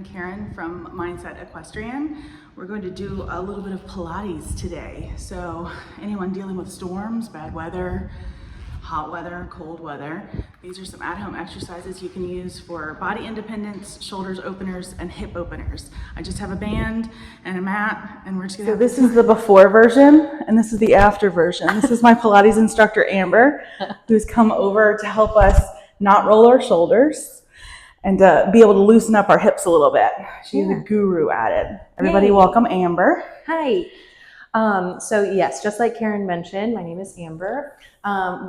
I'm Karen from Mindset Equestrian. We're going to do a little bit of Pilates today. So anyone dealing with storms, bad weather, hot weather, cold weather, these are some at-home exercises you can use for body independence, shoulders openers, and hip openers. I just have a band and a mat, and we're just gonna. So this is the before version, and this is the after version. This is my Pilates instructor, Amber, who's come over to help us not roll our shoulders and be able to loosen up our hips a little bit. She's a guru at it. Everybody, Yay. Welcome Amber. Hi. So yes, just like Karen mentioned, my name is Amber.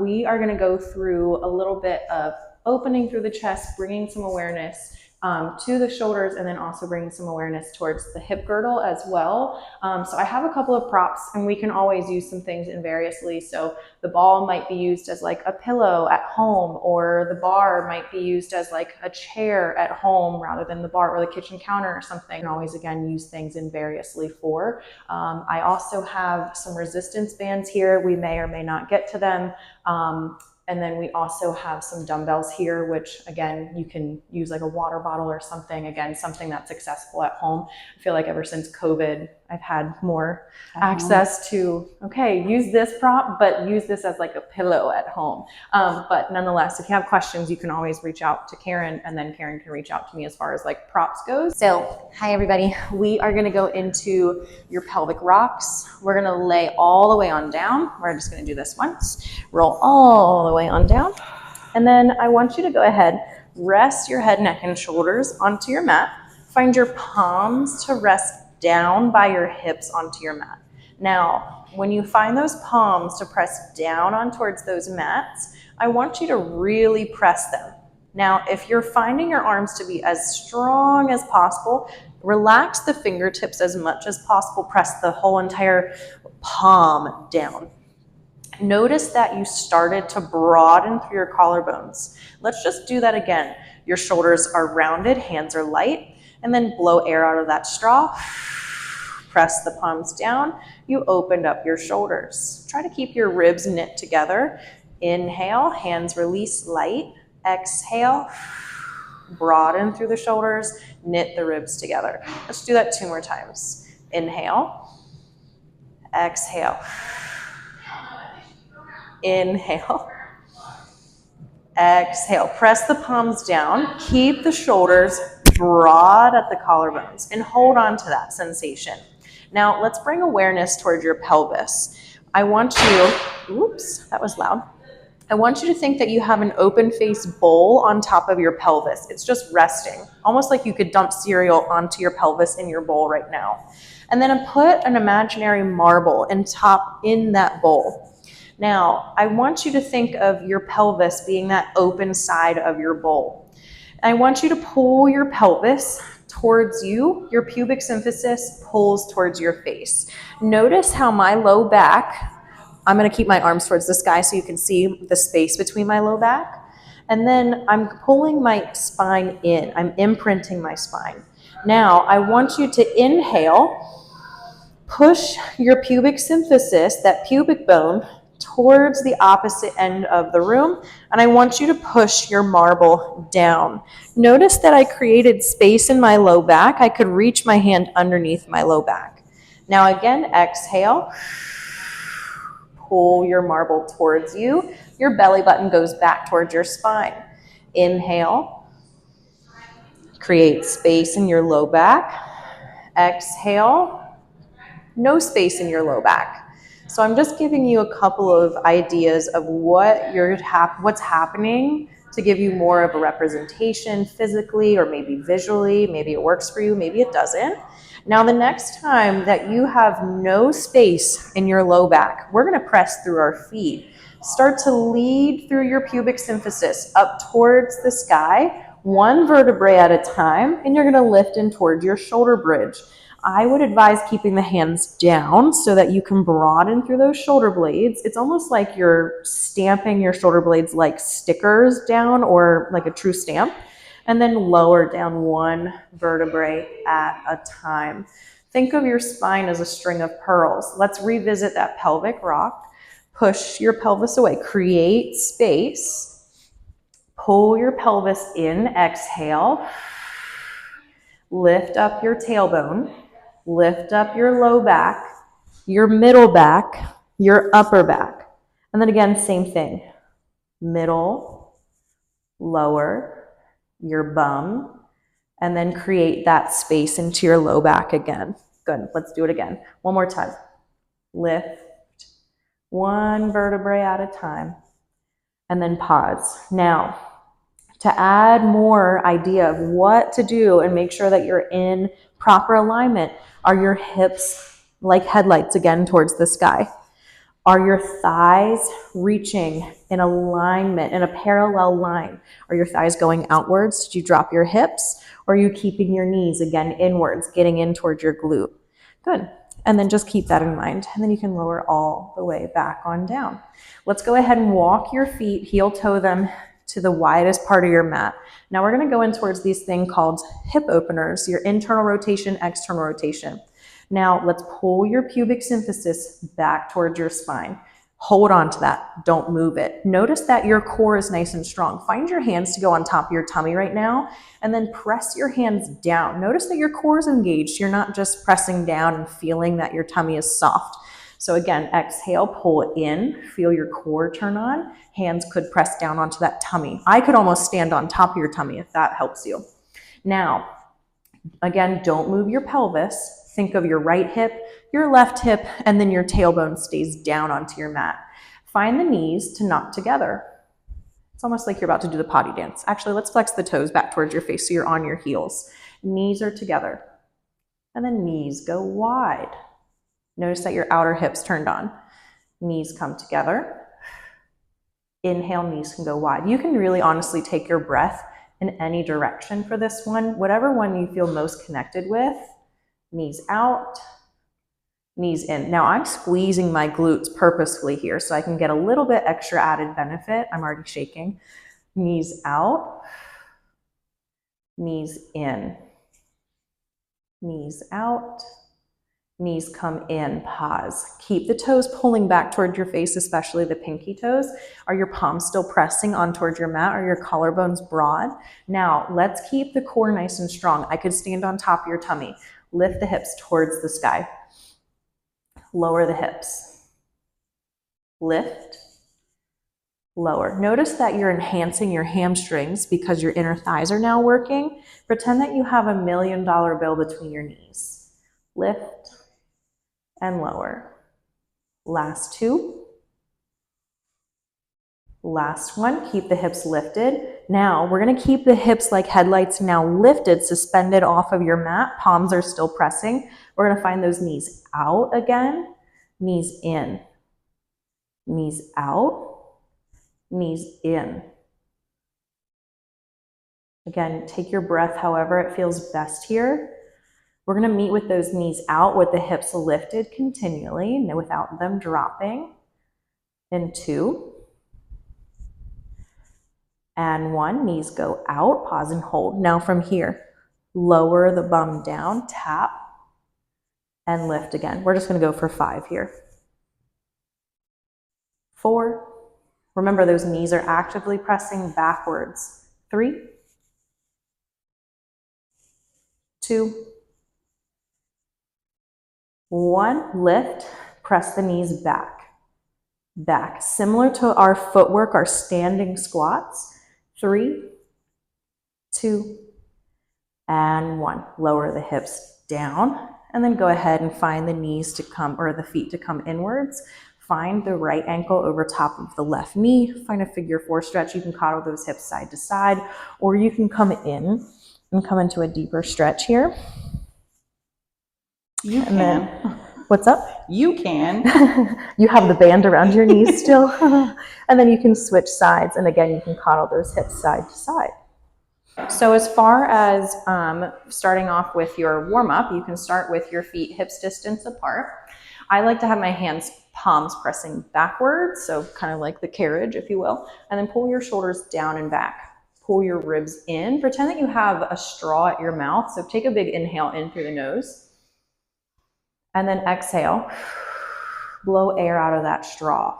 We are going to go through a little bit of opening through the chest, bringing some awareness to the shoulders, and then also bringing some awareness towards the hip girdle as well. So I have a couple of props, and we can always use some things in variously. So the ball might be used as like a pillow at home, or the bar might be used as like a chair at home rather than the bar or the kitchen counter or something. You can always, again, use things in variously for. I also have some resistance bands here. We may or may not get to them. And then we also have some dumbbells here, which again, you can use like a water bottle or something. Again, something that's accessible at home. I feel like ever since COVID, I've had more access to, okay, use this prop, but use this as like a pillow at home. But nonetheless, if you have questions, you can always reach out to Karen, and then Karen can reach out to me as far as like props goes. So hi everybody, we are gonna go into your pelvic rocks. We're gonna lay all the way on down. We're just gonna do this once. Roll all the way on down. And then I want you to go ahead, rest your head, neck, and shoulders onto your mat. Find your palms to rest down by your hips onto your mat. Now, when you find those palms to press down on towards those mats, I want you to really press them. Now, if you're finding your arms to be as strong as possible, relax the fingertips as much as possible. Press the whole entire palm down. Notice that you started to broaden through your collarbones. Let's just do that again. Your shoulders are rounded, hands are light, and then blow air out of that straw. Press the palms down. You opened up your shoulders. Try to keep your ribs knit together. Inhale, hands release, light. Exhale, broaden through the shoulders, knit the ribs together. Let's do that 2 more times. Inhale, exhale. Inhale, exhale. Press the palms down. Keep the shoulders broad at the collarbones and hold on to that sensation. Now let's bring awareness towards your pelvis. I want you, oops, that was loud. I want you to think that you have an open face bowl on top of your pelvis. It's just resting, almost like you could dump cereal onto your pelvis in your bowl right now. And then put an imaginary marble in that bowl. Now, I want you to think of your pelvis being that open side of your bowl. I want you to pull your pelvis towards you. Your pubic symphysis pulls towards your face. Notice how my low back, I'm going to keep my arms towards the sky so you can see the space between my low back. And then I'm pulling my spine in. I'm imprinting my spine. Now, I want you to inhale, push your pubic symphysis, that pubic bone, towards the opposite end of the room, and I want you to push your marble down. Notice that I created space in my low back. I could reach my hand underneath my low back. Now again, exhale. Pull your marble towards you. Your belly button goes back towards your spine. Inhale. Create space in your low back. Exhale. No space in your low back. So I'm just giving you a couple of ideas of what's happening to give you more of a representation physically or maybe visually. Maybe it works for you, maybe it doesn't. Now the next time that you have no space in your low back, we're going to press through our feet. Start to lead through your pubic symphysis up towards the sky, 1 vertebrae at a time, and you're going to lift in towards your shoulder bridge. I would advise keeping the hands down so that you can broaden through those shoulder blades. It's almost like you're stamping your shoulder blades like stickers down or like a true stamp, and then lower down 1 vertebrae at a time. Think of your spine as a string of pearls. Let's revisit that pelvic rock. Push your pelvis away, create space. Pull your pelvis in, exhale. lift up your tailbone, lift up your low back, your middle back, your upper back. And then again, same thing. Middle, lower, your bum, and then create that space into your low back again. Good, let's do it again. One more time. Lift, one vertebrae at a time, and then pause. Now, to add more idea of what to do and make sure that you're in proper alignment, are your hips like headlights again towards the sky? Are your thighs reaching in alignment, in a parallel line? Are your thighs going outwards? Did you drop your hips? Or are you keeping your knees again inwards, getting in towards your glute? Good. And then just keep that in mind. And then you can lower all the way back on down. Let's go ahead and walk your feet, heel toe them to the widest part of your mat. Now we're going to go in towards these things called hip openers, your internal rotation, external rotation. Now let's pull your pubic symphysis back towards your spine. Hold on to that. Don't move it. Notice that your core is nice and strong. Find your hands to go on top of your tummy right now, and then press your hands down. Notice that your core is engaged. You're not just pressing down and feeling that your tummy is soft. So again, exhale, pull it in, feel your core turn on. Hands could press down onto that tummy. I could almost stand on top of your tummy if that helps you. Now, again, don't move your pelvis. Think of your right hip, your left hip, and then your tailbone stays down onto your mat. Find the knees to knock together. It's almost like you're about to do the potty dance. Actually, let's flex the toes back towards your face so you're on your heels. Knees are together. And then knees go wide. Notice that your outer hips turned on. Knees come together. Inhale, knees can go wide. You can really honestly take your breath in any direction for this one, whatever one you feel most connected with. Knees out, knees in. Now I'm squeezing my glutes purposefully here so I can get a little bit extra added benefit. I'm already shaking. Knees out, knees in, knees out, knees come in, pause. Keep the toes pulling back toward your face, especially the pinky toes. Are your palms still pressing on towards your mat? Are your collarbones broad? Now, let's keep the core nice and strong. I could stand on top of your tummy. Lift the hips towards the sky. Lower the hips. Lift, lower. Notice that you're enhancing your hamstrings because your inner thighs are now working. Pretend that you have $1 million bill between your knees. Lift and lower. Last two. Last one, keep the hips lifted. Now we're gonna keep the hips like headlights now lifted, suspended off of your mat. Palms are still pressing. We're gonna find those knees out again, knees in, knees out, knees in. Again, take your breath however it feels best here. We're gonna meet with those knees out with the hips lifted continually without them dropping. In 2. And 1, knees go out, pause and hold. Now from here, lower the bum down, tap, and lift again. We're just gonna go for 5 here. 4, remember those knees are actively pressing backwards. 3, 2, 1, lift, press the knees back. Back, similar to our footwork, our standing squats. 3, 2, and 1. Lower the hips down, and then go ahead and find the knees to come, or the feet to come inwards. Find the right ankle over top of the left knee. Find a figure 4 stretch. You can coddle those hips side to side, or you can come in and come into a deeper stretch here. You and can. Then, what's up? You can. You have the band around your knees still. And then you can switch sides. And again, you can coddle those hips side to side. So as far as starting off with your warm-up, you can start with your feet hips distance apart. I like to have my hands, palms pressing backwards, so kind of like the carriage, if you will, and then pull your shoulders down and back. Pull your ribs in. Pretend that you have a straw at your mouth, so take a big inhale in through the nose. And then exhale, blow air out of that straw.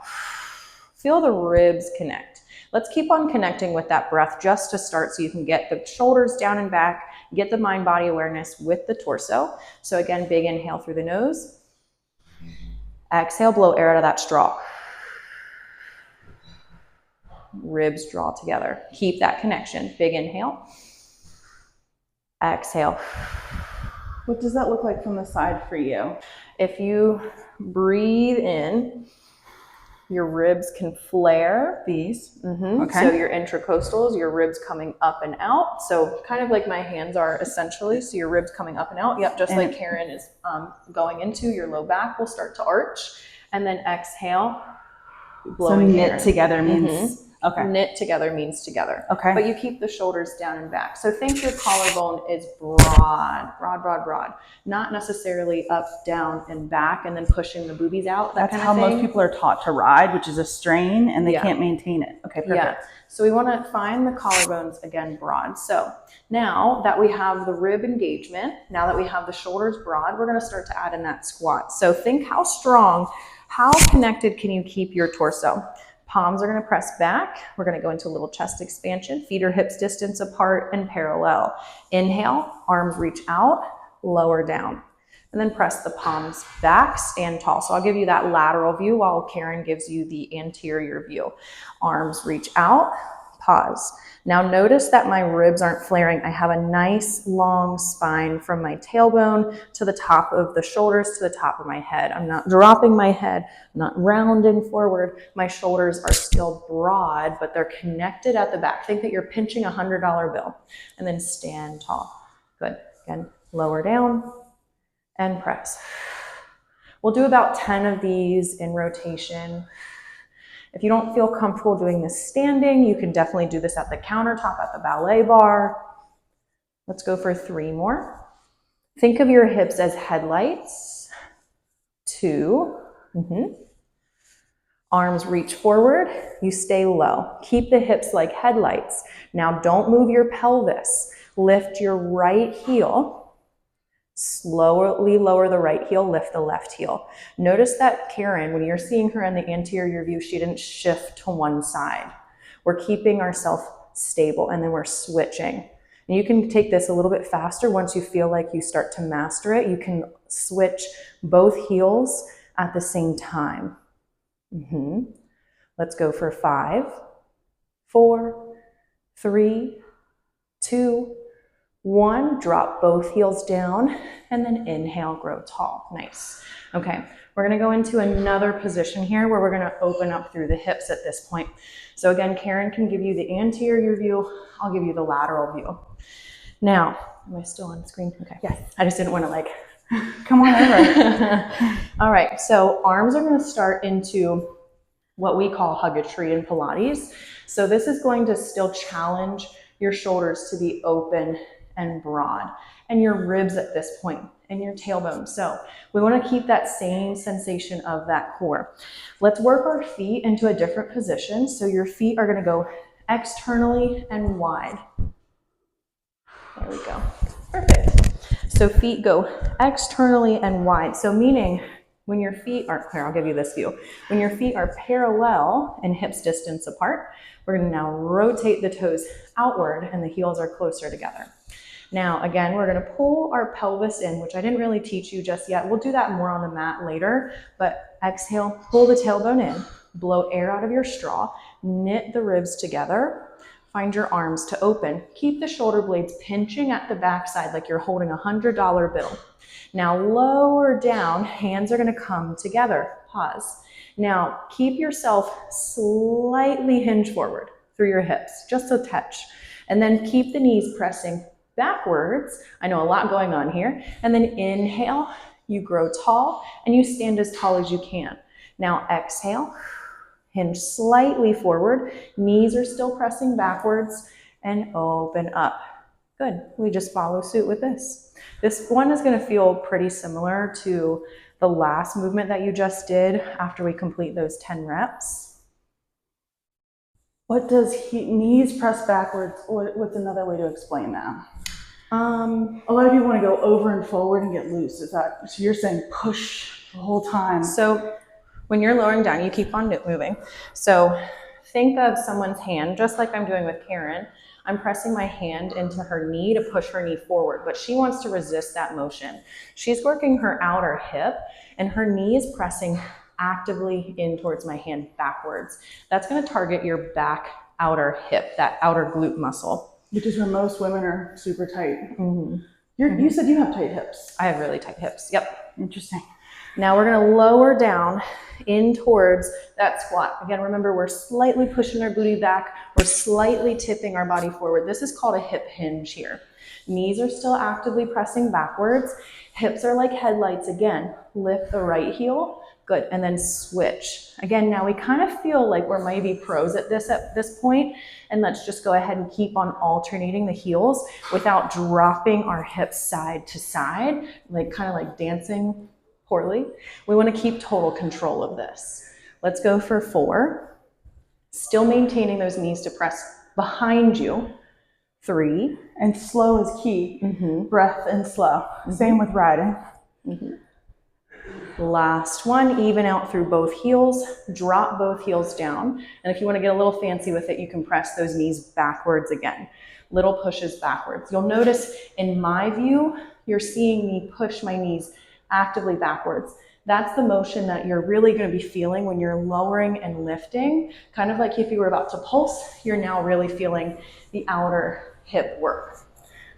Feel the ribs connect. Let's keep on connecting with that breath just to start so you can get the shoulders down and back Get the mind-body awareness with the torso. So again, big inhale through the nose. Exhale, blow air out of that straw. Ribs draw together. Keep that connection. Big inhale. Exhale. What does that look like from the side for you? If you breathe in, your ribs can flare. These. Okay. So your intercostals, your ribs coming up and out. So kind of like my hands are essentially. So your ribs coming up and out. Yep. Just like Karen is going into, your low back will start to arch. And then exhale. Blowing so knit air. Together means okay. Knit together means together. Okay. But you keep the shoulders down and back. So think your collarbone is broad, broad, broad, broad. Not necessarily up, down, and back, and then pushing the boobies out. That's how most people are taught to ride, which is a strain, and they can't maintain it. Okay, perfect. Yeah. So we want to find the collarbones again broad. So now that we have the rib engagement, now that we have the shoulders broad, we're going to start to add in that squat. So think how strong, how connected can you keep your torso? Palms are going to press back. We're going to go into a little chest expansion. Feet are hips distance apart and parallel. Inhale, arms reach out, lower down. And then press the palms back, stand tall. So I'll give you that lateral view while Karen gives you the anterior view. Arms reach out, pause. Now notice that my ribs aren't flaring. I have a nice long spine from my tailbone to the top of the shoulders to the top of my head. I'm not dropping my head, I'm not rounding forward. My shoulders are still broad, but they're connected at the back. Think that you're pinching a $100 bill and then stand tall. Good. Again, lower down and press. We'll do about 10 of these in rotation. If you don't feel comfortable doing this standing, you can definitely do this at the countertop, at the ballet bar. Let's go for 3 more. Think of your hips as headlights. 2. Arms reach forward, you stay low. Keep the hips like headlights. Now don't move your pelvis. Lift your right heel. Slowly lower the right heel, lift the left heel. Notice that Karen, when you're seeing her in the anterior view, she didn't shift to one side. We're keeping ourselves stable and then we're switching. And you can take this a little bit faster once you feel like you start to master it. You can switch both heels at the same time. Let's go for 5, 4, 3, 2, 1, drop both heels down, and then inhale, grow tall. Nice. Okay, we're gonna go into another position here where we're gonna open up through the hips at this point. So again, Karen can give you the anterior view, I'll give you the lateral view. Now, am I still on screen? Okay. Yes. I just didn't wanna come on over. All right, so arms are gonna start into what we call hug a tree in Pilates. So this is going to still challenge your shoulders to be open and broad, and your ribs at this point, and your tailbone. So we want to keep that same sensation of that core. Let's work our feet into a different position. So your feet are going to go externally and wide. There we go. Perfect. So feet go externally and wide. So meaning when your feet are, here, I'll give you this view. When your feet are parallel and hips distance apart, we're going to now rotate the toes outward and the heels are closer together. Now, again, we're going to pull our pelvis in, which I didn't really teach you just yet. We'll do that more on the mat later, but exhale, pull the tailbone in, blow air out of your straw, knit the ribs together, find your arms to open, keep the shoulder blades pinching at the backside like you're holding a $100 bill. Now lower down, hands are going to come together, pause. Now keep yourself slightly hinged forward through your hips, just a touch, and then keep the knees pressing backwards. I know a lot going on here. And then inhale, you grow tall and you stand as tall as you can. Now exhale, hinge slightly forward, knees are still pressing backwards and open up. Good, we just follow suit with this. This one is gonna feel pretty similar to the last movement that you just did after we complete those 10 reps. What does knees press backwards? What's another way to explain that? A lot of people want to go over and forward and get loose. Is that, so you're saying push the whole time? So when you're lowering down, you keep on moving. So think of someone's hand, just like I'm doing with Karen. I'm pressing my hand into her knee to push her knee forward, but she wants to resist that motion. She's working her outer hip and her knee is pressing actively in towards my hand backwards. That's going to target your back outer hip, that outer glute muscle. Which is where most women are super tight. You said you have tight hips. I have really tight hips. Yep. Interesting. Now we're going to lower down in towards that squat. Again, remember, we're slightly pushing our booty back. We're slightly tipping our body forward. This is called a hip hinge here. Knees are still actively pressing backwards. Hips are like headlights again. Lift the right heel. Good. And then switch. Again, now we kind of feel like we're maybe pros at this point. And let's just go ahead and keep on alternating the heels without dropping our hips side to side, like kind of like dancing poorly. We want to keep total control of this. Let's go for 4. Still maintaining those knees to press behind you. 3. And slow is key. Breath and slow. Same with riding. Last one, even out through both heels, drop both heels down. And if you want to get a little fancy with it, you can press those knees backwards again. Little pushes backwards. You'll notice in my view, you're seeing me push my knees actively backwards. That's the motion that you're really going to be feeling when you're lowering and lifting. Kind of like if you were about to pulse, you're now really feeling the outer hip work.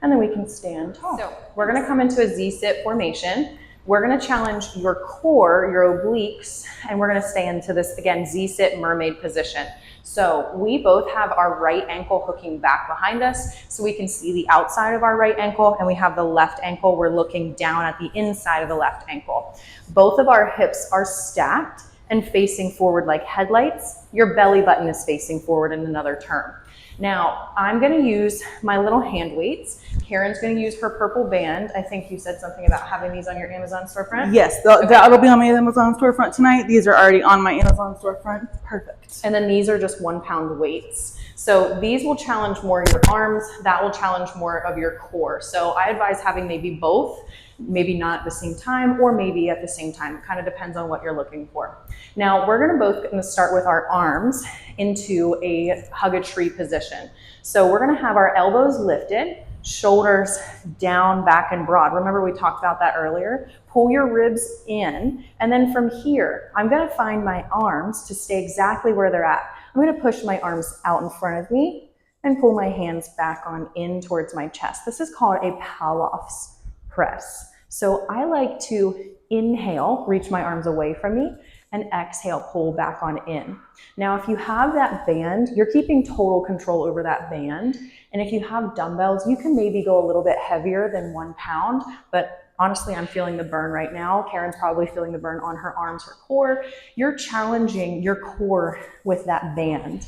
And then we can stand tall. So we're going to come into a Z-sit formation. We're going to challenge your core, your obliques, and we're going to stay into this, again, Z-sit mermaid position. So we both have our right ankle hooking back behind us so we can see the outside of our right ankle, and we have the left ankle. We're looking down at the inside of the left ankle. Both of our hips are stacked and facing forward like headlights. Your belly button is facing forward in another term. Now, I'm going to use my little hand weights. Karen's going to use her purple band. I think you said something about having these on your Amazon storefront. Yes, that'll be on my Amazon storefront tonight. These are already on my Amazon storefront. Perfect. And then these are just 1 pound weights. So these will challenge more your arms. That will challenge more of your core. So I advise having maybe both, maybe not at the same time, or maybe at the same time. It kind of depends on what you're looking for. Now we're going to start with our arms into a hug a tree position. So we're going to have our elbows lifted, shoulders down, back and broad. Remember we talked about that earlier. Pull your ribs in, and then from here, I'm going to find my arms to stay exactly where they're at. I'm going to push my arms out in front of me and pull my hands back on in towards my chest. This is called a Palloff's press. So I like to inhale, reach my arms away from me, and exhale, pull back on in. Now, if you have that band, you're keeping total control over that band. And if you have dumbbells, you can maybe go a little bit heavier than 1 pound, but honestly, I'm feeling the burn right now. Karen's probably feeling the burn on her arms, her core. You're challenging your core with that band.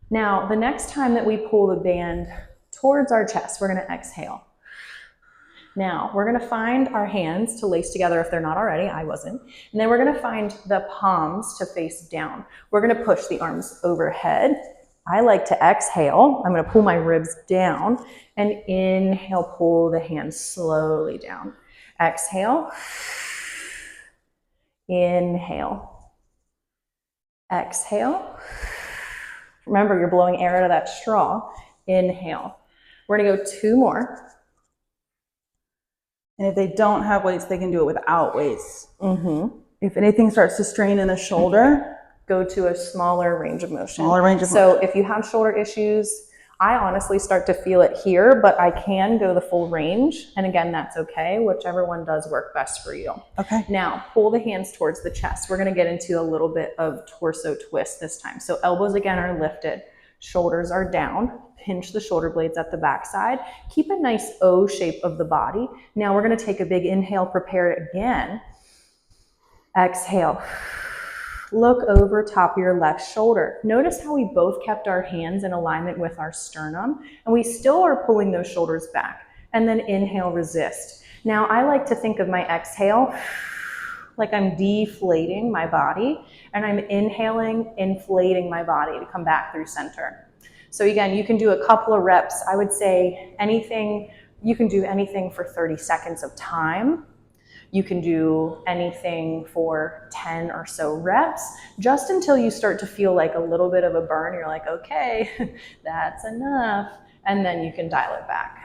Now, the next time that we pull the band towards our chest, we're going to exhale. Now, we're going to find our hands to lace together if they're not already. I wasn't. And then we're going to find the palms to face down. We're going to push the arms overhead. I like to exhale. I'm going to pull my ribs down and inhale, pull the hands slowly down. Exhale. Inhale. Exhale. Remember, you're blowing air out of that straw. Inhale. We're going to go 2 more. And if they don't have weights, they can do it without weights. If anything starts to strain in the shoulder, go to a smaller range of motion. So if you have shoulder issues, I honestly start to feel it here, but I can go the full range. And again, that's okay. Whichever one does work best for you. Okay. Now, pull the hands towards the chest. We're going to get into a little bit of torso twist this time. So elbows again are lifted. Shoulders are down. Pinch the shoulder blades at the backside. Keep a nice O shape of the body. Now we're going to take a big inhale, prepare it again. Exhale. Look over top of your left shoulder. Notice how we both kept our hands in alignment with our sternum, and we still are pulling those shoulders back. And then inhale, resist. Now I like to think of my exhale like I'm deflating my body, and I'm inhaling, inflating my body to come back through center. So again, you can do a couple of reps. I would say you can do anything for 30 seconds of time. You can do anything for 10 or so reps, just until you start to feel like a little bit of a burn. You're like, okay, that's enough. and then you can dial it back.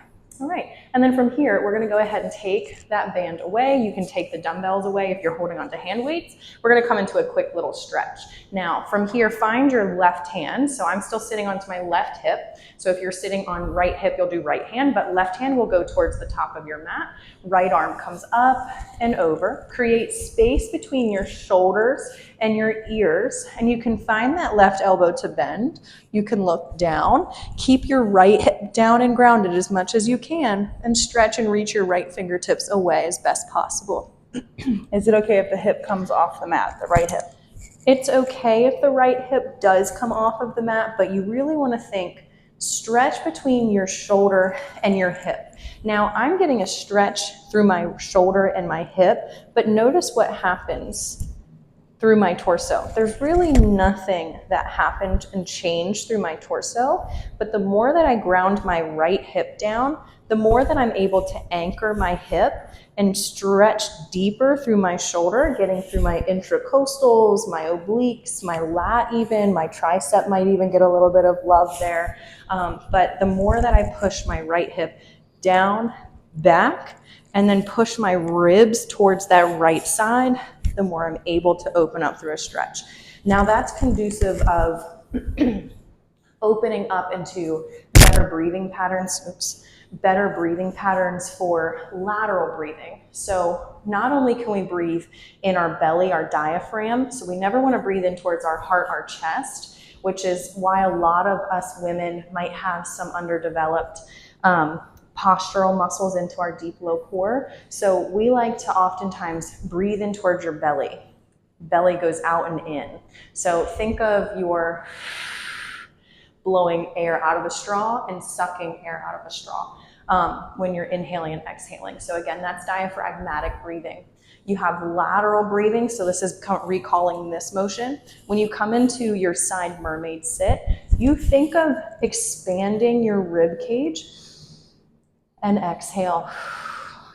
All right, and then from here, we're gonna go ahead and take that band away. You can take the dumbbells away if you're holding onto hand weights. We're gonna come into a quick little stretch. Now, from here, find your left hand. So I'm still sitting onto my left hip. So if you're sitting on right hip, you'll do right hand, but left hand will go towards the top of your mat. Right arm comes up and over. Create space between your shoulders and your ears, and you can find that left elbow to bend. You can look down, keep your right hip down and grounded as much as you can, and stretch and reach your right fingertips away as best possible. Is it okay if the hip comes off the mat, the right hip? It's okay if the right hip does come off of the mat, but you really want to think stretch between your shoulder and your hip. Now I'm getting a stretch through my shoulder and my hip, but notice what happens through my torso. There's really nothing that happened and changed through my torso, but the more that I ground my right hip down, the more that I'm able to anchor my hip and stretch deeper through my shoulder, getting through my intracostals, my obliques, my lat even, my tricep might even get a little bit of love there. But the more that I push my right hip down, back, and then push my ribs towards that right side, the more I'm able to open up through a stretch. Now that's conducive of opening up into better breathing patterns, better breathing patterns for lateral breathing. So not only can we breathe in our belly, our diaphragm, so we never want to breathe in towards our heart, our chest, which is why a lot of us women might have some underdeveloped postural muscles into our deep low core. So we like to oftentimes breathe in towards your belly. Belly goes out and in. So think of your blowing air out of a straw and sucking air out of a straw when you're inhaling and exhaling. So again, that's diaphragmatic breathing. You have lateral breathing, so this is recalling this motion. When you come into your side mermaid sit, you think of expanding your rib cage and exhale.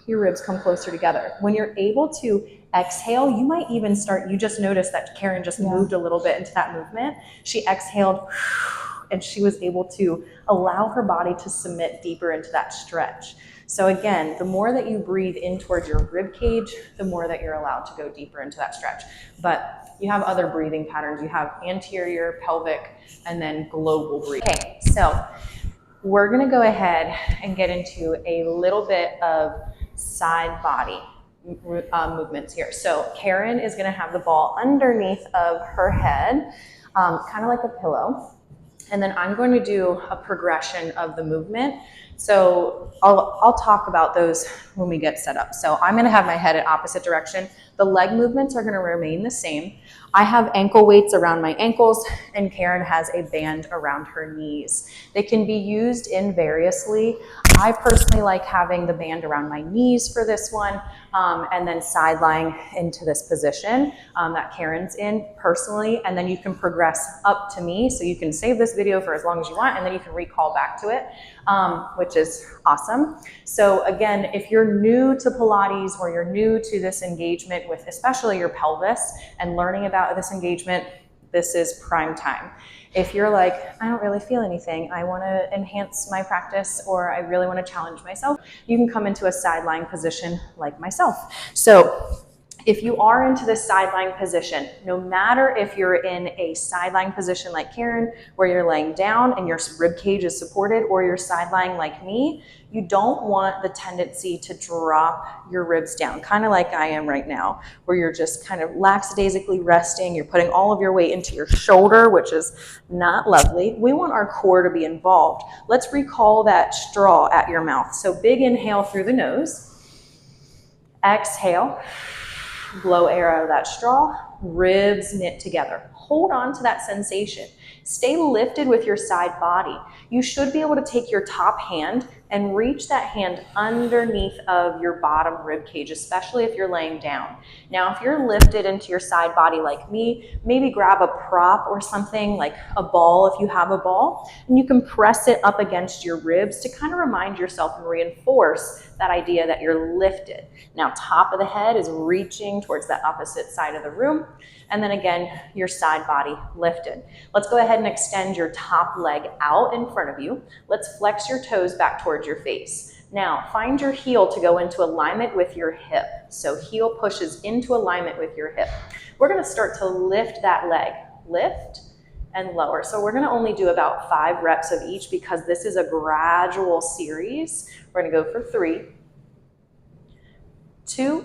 Your ribs come closer together. When you're able to exhale, you might even start, you just noticed that Karen just moved a little bit into that movement. She exhaled and she was able to allow her body to submit deeper into that stretch. So again, the more that you breathe in towards your rib cage, the more that you're allowed to go deeper into that stretch. But you have other breathing patterns. You have anterior, pelvic, and then global breathing. Okay, so we're gonna go ahead and get into a little bit of side body movements here. So Karen is gonna have the ball underneath of her head, kind of like a pillow. And then I'm going to do a progression of the movement. So I'll talk about those when we get set up. So I'm gonna have my head in opposite direction. The leg movements are gonna remain the same. I have ankle weights around my ankles and Karen has a band around her knees. They can be used in variously. I personally like having the band around my knees for this one and then side lying into this position that Karen's in personally. And then you can progress up to me. So you can save this video for as long as you want and then you can recall back to it, which is awesome. So again, if you're new to Pilates or you're new to this engagement with especially your pelvis and learning about this engagement, this is prime time. If you're like, I don't really feel anything, I want to enhance my practice or I really want to challenge myself, you can come into a side lying position like myself. So if you are into this side lying position, no matter if you're in a side lying position like Karen, where you're laying down and your rib cage is supported, or you're side lying like me, you don't want the tendency to drop your ribs down, kind of like I am right now, where you're just kind of lackadaisically resting. You're putting all of your weight into your shoulder, which is not lovely. We want our core to be involved. Let's recall that straw at your mouth. So big inhale through the nose, exhale. Blow air out of that straw, ribs knit together. Hold on to that sensation. Stay lifted with your side body. You should be able to take your top hand, and reach that hand underneath of your bottom rib cage, especially if you're laying down. Now, if you're lifted into your side body like me, maybe grab a prop or something like a ball if you have a ball, and you can press it up against your ribs to kind of remind yourself and reinforce that idea that you're lifted. Now, top of the head is reaching towards that opposite side of the room. And then again, your side body lifted. Let's go ahead and extend your top leg out in front of you. Let's flex your toes back towards your face. Now, find your heel to go into alignment with your hip. So heel pushes into alignment with your hip. We're gonna start to lift that leg. Lift and lower. So we're gonna only do about 5 reps of each because this is a gradual series. We're gonna go for 3, 2,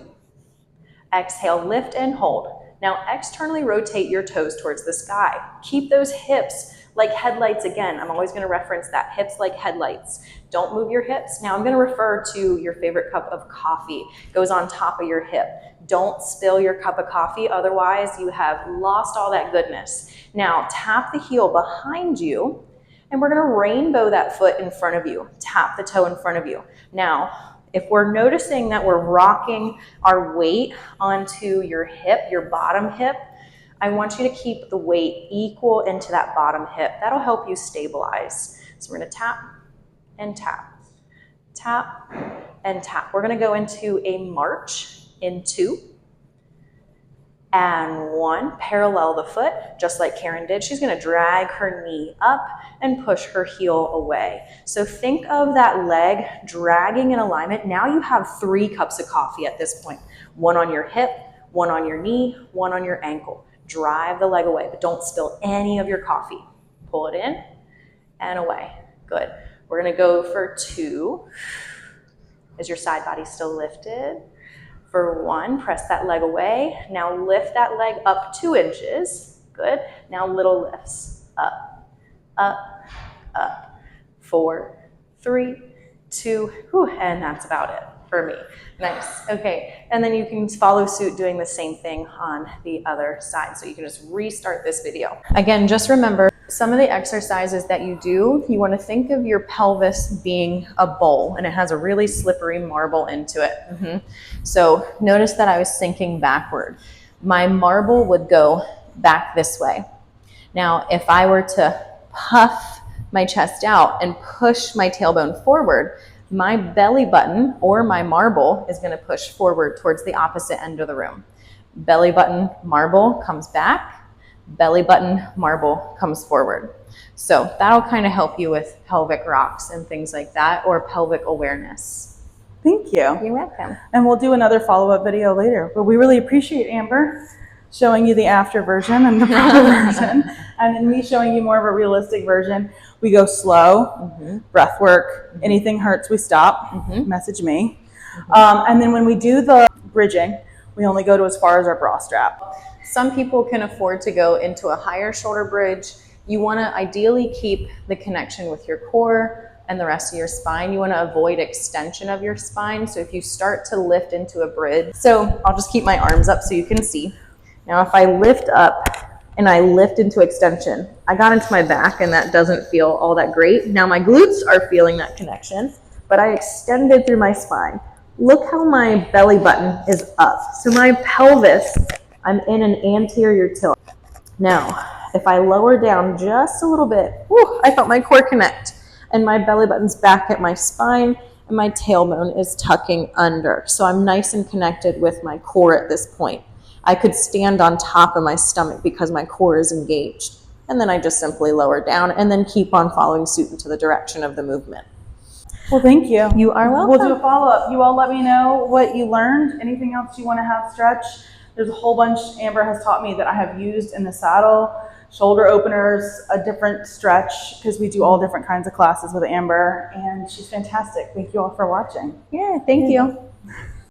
exhale, lift and hold. Now externally rotate your toes towards the sky. Keep those hips like headlights again. I'm always gonna reference that, hips like headlights. Don't move your hips. Now I'm gonna refer to your favorite cup of coffee. Goes on top of your hip. Don't spill your cup of coffee, otherwise you have lost all that goodness. Now tap the heel behind you, and we're gonna rainbow that foot in front of you. Tap the toe in front of you. Now, if we're noticing that we're rocking our weight onto your hip, your bottom hip, I want you to keep the weight equal into that bottom hip. That'll help you stabilize. So we're gonna tap and tap, tap and tap. We're gonna go into a march in 2 and 1. Parallel the foot, just like Karen did. She's gonna drag her knee up and push her heel away. So think of that leg dragging in alignment. Now you have 3 cups of coffee at this point. 1 on your hip, 1 on your knee, 1 on your ankle. Drive the leg away, but don't spill any of your coffee. Pull it in and away. Good. We're gonna go for 2. Is your side body still lifted? For 1, press that leg away. Now lift that leg up 2 inches. Good. Now little lifts. Up, up, up. 4, 3, 2, and that's about it for me. Nice. Okay. And then you can follow suit doing the same thing on the other side. So you can just restart this video. Again, just remember, some of the exercises that you do, you want to think of your pelvis being a bowl, and it has a really slippery marble into it. So notice that I was sinking backward. My marble would go back this way. Now, if I were to puff my chest out and push my tailbone forward, my belly button or my marble is going to push forward towards the opposite end of the room. Belly button, marble comes back. Belly button, marble comes forward. So that'll kind of help you with pelvic rocks and things like that, or pelvic awareness. Thank you. You're welcome. And we'll do another follow-up video later. But we really appreciate Amber showing you the after version and the proper version, and then me showing you more of a realistic version. We go slow, breath work. Anything hurts, we stop. Message me. And then when we do the bridging, we only go to as far as our bra strap. Some people can afford to go into a higher shoulder bridge. You want to ideally keep the connection with your core and the rest of your spine. You want to avoid extension of your spine. So if you start to lift into a bridge, so I'll just keep my arms up so you can see. Now if I lift up and I lift into extension, I got into my back and that doesn't feel all that great. Now my glutes are feeling that connection, but I extended through my spine. Look how my belly button is up. So my pelvis, I'm in an anterior tilt. Now, if I lower down just a little bit, I felt my core connect, and my belly button's back at my spine, and my tailbone is tucking under. So I'm nice and connected with my core at this point. I could stand on top of my stomach because my core is engaged. And then I just simply lower down and then keep on following suit into the direction of the movement. Well, thank you. You are welcome. We'll do a follow-up. You all let me know what you learned. Anything else you want to have stretch? There's a whole bunch Amber has taught me that I have used in the saddle. Shoulder openers, a different stretch, because we do all different kinds of classes with Amber, and she's fantastic. Thank you all for watching. Yeah, thank you.